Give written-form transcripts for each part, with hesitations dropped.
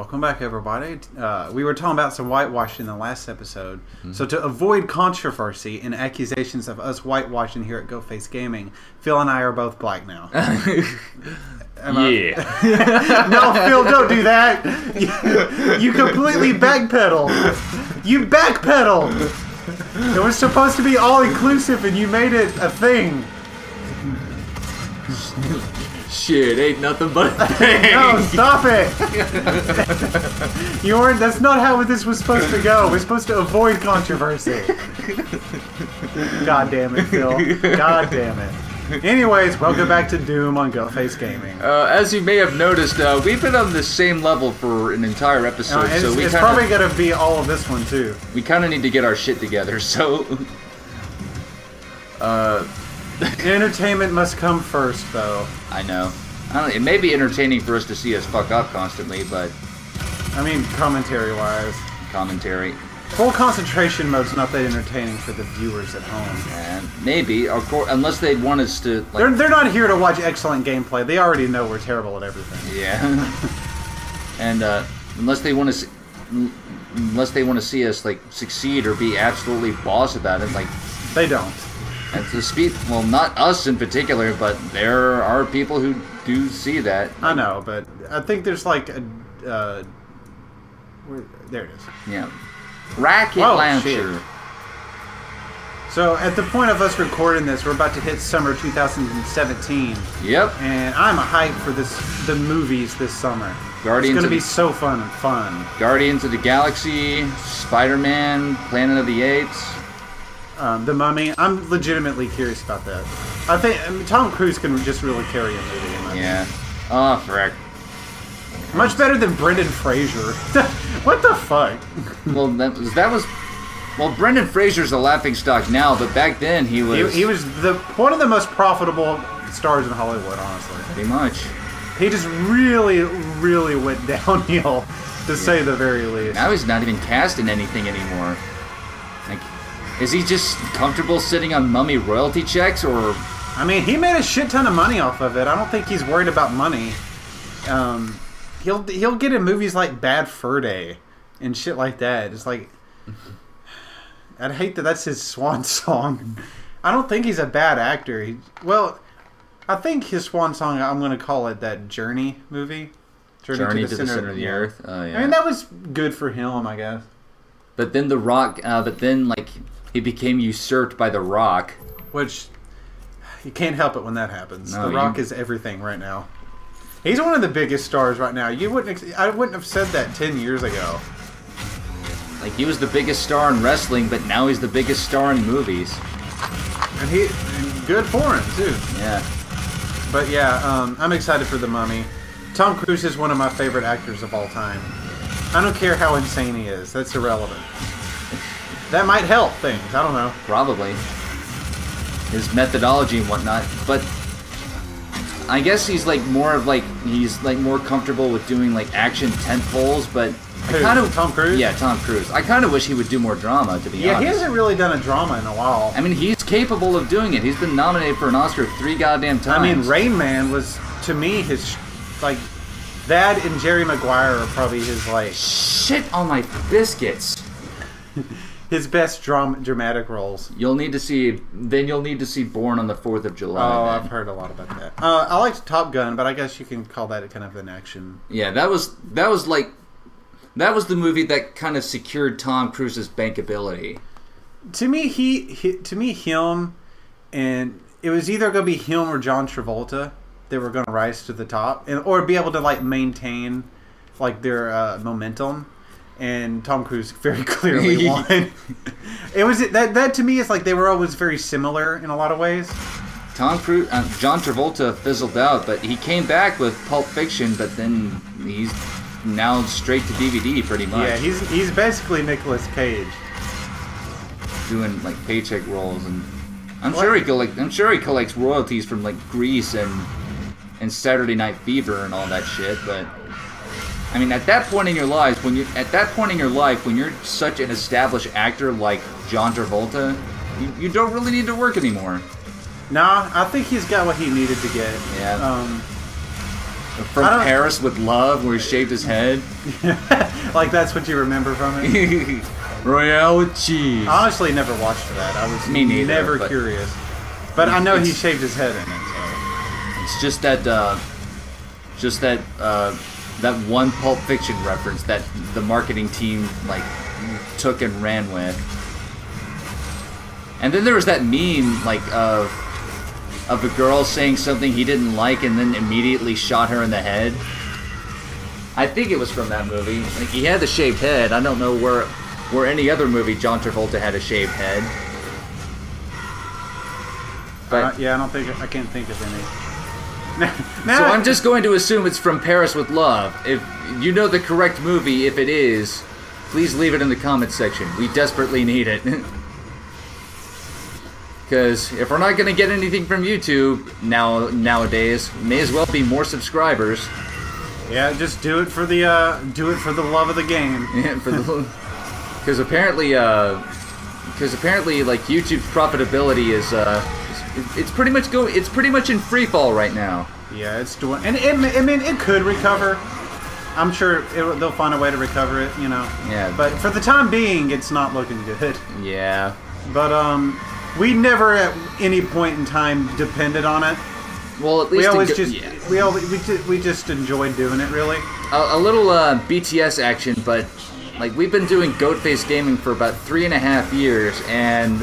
Welcome back, everybody. We were talking about some whitewashing in the last episode. So to avoid controversy and accusations of us whitewashing here at Ghostface Gaming, Phil and I are both black now. Yeah. No, Phil, don't do that. You completely backpedaled. You backpedaled. It was supposed to be all-inclusive, and you made it a thing. Shit, ain't nothing but a thing. No, stop it! You weren't. That's not how this was supposed to go. We're supposed to avoid controversy. God damn it, Phil. God damn it. Anyways, welcome back to Doom on Ghostface Gaming. As you may have noticed, we've been on the same level for an entire episode, so it's probably gonna be all of this one too. We kind of need to get our shit together. So, entertainment must come first, though. I know. It may be entertaining for us to see us fuck up constantly, but I mean, commentary-wise, commentary. Full concentration mode's not that entertaining for the viewers at home. And maybe, of course, unless they want us to. Like, they're not here to watch excellent gameplay. They already know we're terrible at everything. Yeah. And unless they want to see us like succeed or be absolutely boss about it, like they don't. And to speak, well, not us in particular, but there are people who do see that. I know, but I think there's like a there it is. Yeah. Rocket launcher. Shit. So at the point of us recording this, we're about to hit summer 2017. Yep. And I'm hyped for the movies this summer. Guardians. It's gonna be so fun. Guardians of the Galaxy, Spider-Man, Planet of the Apes. The Mummy. I'm legitimately curious about that. I mean, Tom Cruise can just really carry a movie. In my opinion. Oh, frick. Much better than Brendan Fraser. What the fuck? Well, that was. Well, Brendan Fraser's a laughingstock now, but back then he was. He was one of the most profitable stars in Hollywood, honestly. Pretty much. He just really, really went downhill, to say the very least. Now he's not even cast in anything anymore. Like, is he just comfortable sitting on Mummy royalty checks, or? I mean, he made a shit ton of money off of it. I don't think he's worried about money. He'll get in movies like Bad Fur Day and shit like that. It's like, I'd hate that that's his swan song. I don't think he's a bad actor. Well, I think his swan song, I'm going to call it that Journey movie. Journey to the Center of the Earth. Oh, yeah. I mean, that was good for him, I guess. But then The Rock, like, he became usurped by The Rock. Which, you can't help it when that happens. No, The Rock is everything right now. He's one of the biggest stars right now. I wouldn't have said that 10 years ago. Like, he was the biggest star in wrestling, but now he's the biggest star in movies. And good for him, too. Yeah. But yeah, I'm excited for The Mummy. Tom Cruise is one of my favorite actors of all time. I don't care how insane he is. That's irrelevant. That might help things. I don't know. Probably. His methodology and whatnot. But I guess he's like more comfortable with doing like action tentpoles, but Tom Cruise? Yeah, Tom Cruise. I kind of wish he would do more drama, to be honest. Yeah, he hasn't really done a drama in a while. I mean, he's capable of doing it. He's been nominated for an Oscar 3 goddamn times. I mean, Rain Man was, to me, his, like, that and Jerry Maguire are probably his, like... Shit on my biscuits. His best dramatic roles. You'll need to see Born on the 4th of July. Oh, man. I've heard a lot about that. I liked Top Gun, but I guess you can call that kind of an action. Yeah, that was the movie that kind of secured Tom Cruise's bankability. To me, him, and it was either going to be him or John Travolta. They were going to rise to the top, or be able to like maintain like their momentum. And Tom Cruise very clearly won. It was that to me is like they were always very similar in a lot of ways. Tom Cruise, John Travolta fizzled out, but he came back with Pulp Fiction. But then he's now straight to DVD, pretty much. Yeah, he's basically Nicolas Cage, doing like paycheck roles, and I'm sure he collects royalties from like Grease and Saturday Night Fever and all that shit, but. I mean, at that point in your life, when you're such an established actor like John Travolta, you don't really need to work anymore. Nah, I think he's got what he needed to get. Yeah. From Paris with Love, where he shaved his head. Like that's what you remember from it? Royale with cheese. I honestly never watched that. I was never curious. But I know he shaved his head in it. So. It's just that that one Pulp Fiction reference that the marketing team like took and ran with. And then there was that meme like of a girl saying something he didn't like and then immediately shot her in the head. I think it was from that movie. Like he had the shaved head. I don't know where any other movie John Travolta had a shaved head. But yeah, I can't think of any. So I'm just going to assume it's from Paris with Love. If you know the correct movie, if it is, please leave it in the comments section. We desperately need it. Because if we're not going to get anything from YouTube nowadays, may as well be more subscribers. Yeah, just do it for the love of the game. Yeah, because apparently, like YouTube's profitability is it's pretty much in free fall right now. Yeah, it's doing, and I mean it could recover. I'm sure they'll find a way to recover it, you know. Yeah. But for the time being, it's not looking good. Yeah. But we never at any point in time depended on it. Well, at least we just enjoyed doing it, really. A little BTS action, but like we've been doing Goatface Gaming for about 3.5 years, and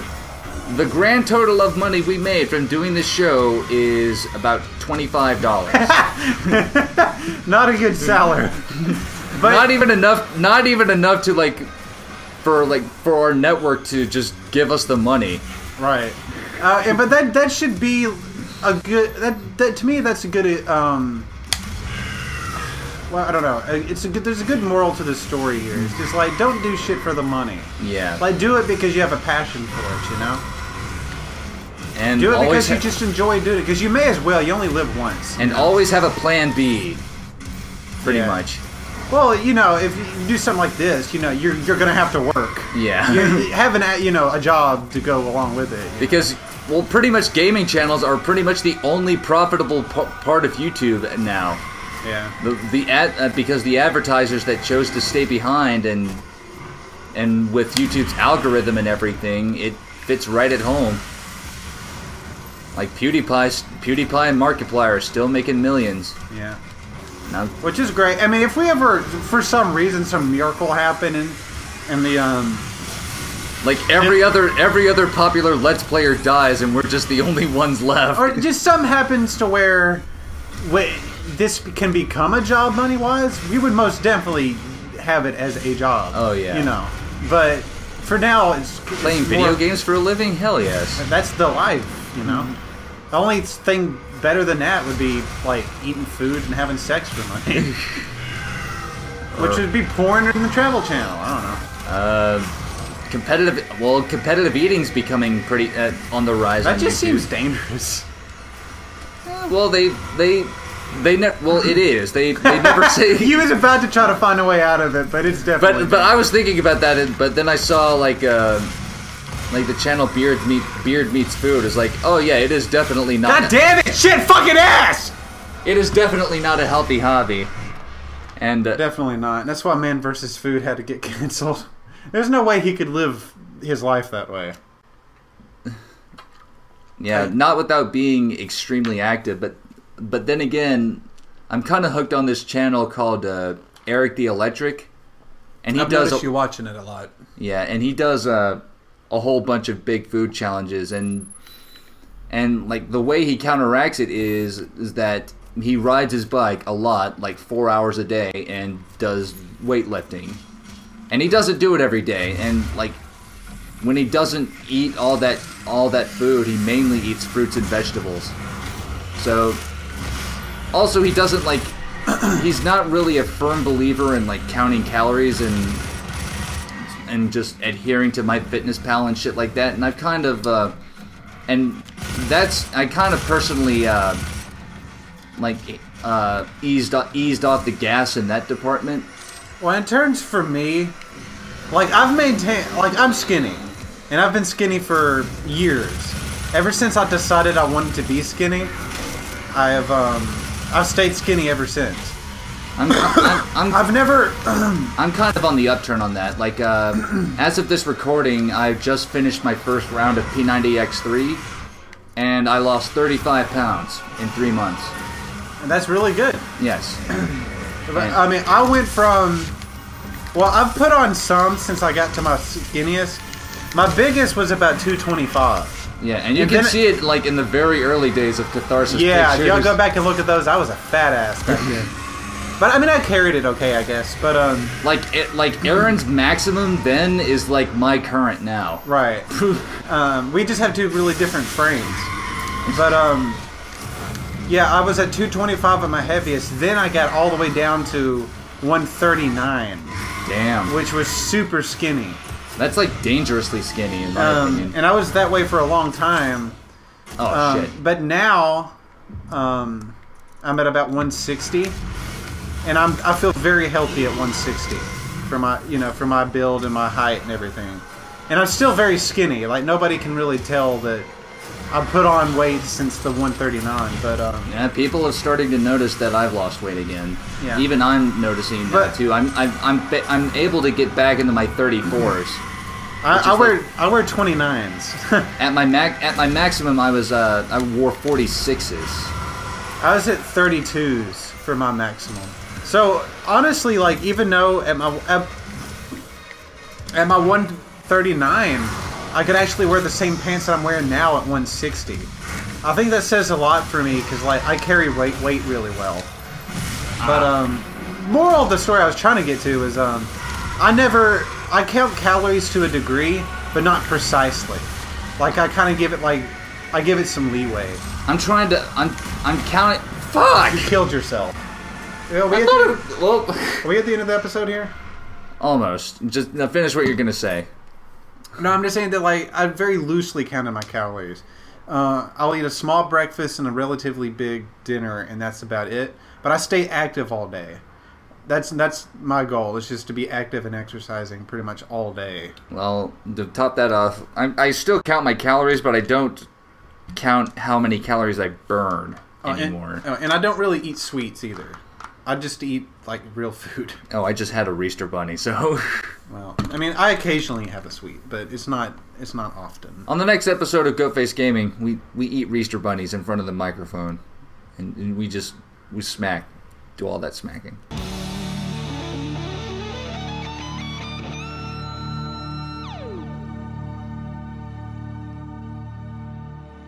the grand total of money we made from doing this show is about $25. Not a good salary. But not even enough to for our network to just give us the money. Right. But that should be a good that to me that's a good well, I don't know. There's a good moral to the story here. It's just like don't do shit for the money. Yeah. Like do it because you have a passion for it, you know? And do it because you just enjoy doing it. Because you may as well. You only live once. And always have a plan B. Pretty much. Well, you know, if you do something like this, you know, you're gonna have to work. Yeah. You have a job to go along with it. Because, well, pretty much gaming channels are pretty much the only profitable part of YouTube now. Yeah. Because the advertisers that chose to stay behind and with YouTube's algorithm and everything, it fits right at home. Like PewDiePie and Markiplier are still making millions. Yeah. Now, which is great. I mean, if we ever, for some reason, some miracle happened and the like every other popular Let's Player dies and we're just the only ones left, or just something happens to where this can become a job money-wise, we would most definitely have it as a job. Oh yeah. You know, but for now, it's playing video games for a living. Hell yes. That's the life. You know. Mm-hmm. The only thing better than that would be like eating food and having sex for money, which would be porn in the Travel Channel. I don't know. Competitive eating's becoming pretty on the rise. That on just YouTube. seems dangerous. Well, it is. They never say. He was about to try to find a way out of it, but it's definitely. But I was thinking about that, but then I saw like the channel Beard Meets Food is like, oh yeah, it is definitely not. God damn it! Shit, fucking ass! It is definitely not a healthy hobby, and definitely not. And that's why Man vs. Food had to get canceled. There's no way he could live his life that way. Yeah, not without being extremely active, but then again, I'm kind of hooked on this channel called Eric the Electric, and I've noticed you watching it a lot. Yeah, and he does a whole bunch of big food challenges, and like the way he counteracts it is that he rides his bike a lot, like 4 hours a day, and does weightlifting, and he doesn't do it every day, and like when he doesn't eat all that food, he mainly eats fruits and vegetables. So also he doesn't like he's not really a firm believer in like counting calories and just adhering to MyFitnessPal and shit like that, and I've kind of I kind of personally eased off the gas in that department. Well, in terms for me, like I've maintained, like I'm skinny, and I've been skinny for years. Ever since I decided I wanted to be skinny, I've I've stayed skinny ever since. I've never. I'm kind of on the upturn on that. Like, as of this recording, I've just finished my first round of P90X3, and I lost 35 pounds in 3 months. And that's really good. Yes. I mean, I went from. Well, I've put on some since I got to my skinniest. My biggest was about 225. Yeah, and you can see it like in the very early days of Catharsis. Yeah, y'all go back and look at those. I was a fat ass back then. But I mean, I carried it okay, I guess. But like Aaron's maximum then is like my current now. Right. We just have two really different frames. But yeah, I was at 225 at my heaviest. Then I got all the way down to 139. Damn. Which was super skinny. That's like dangerously skinny in my opinion. And I was that way for a long time. Oh shit. But now, I'm at about 160, and I feel very healthy at 160 for my build and my height and everything. And I'm still very skinny. Like nobody can really tell that I've put on weight since the 139. But yeah, people are starting to notice that I've lost weight again. Yeah. Even I'm noticing that too. I'm able to get back into my 34s. I wear 29s. at my maximum, I wore 46s. I was at 32s for my maximum. So honestly, like even though at my 139, I could actually wear the same pants that I'm wearing now at 160. I think that says a lot for me because like I carry weight really well. But moral of the story I was trying to get to is I count calories to a degree, but not precisely. Like I kind of give it some leeway. I'm counting. Fuck! You killed yourself. Are we at the end of the episode here? Almost. Just now finish what you're gonna say. No, I'm just saying that like I very loosely counted my calories. I'll eat a small breakfast and a relatively big dinner, and that's about it. But I stay active all day. That's my goal. It's just to be active and exercising pretty much all day. Well, to top that off, I still count my calories, but I don't count how many calories I burn anymore. And I don't really eat sweets either. I just eat like real food. Oh, I just had a Easter bunny, so. Well, I mean, I occasionally have a sweet, but it's not often. On the next episode of Goatface Gaming, we eat Easter bunnies in front of the microphone, and we smack, do all that smacking.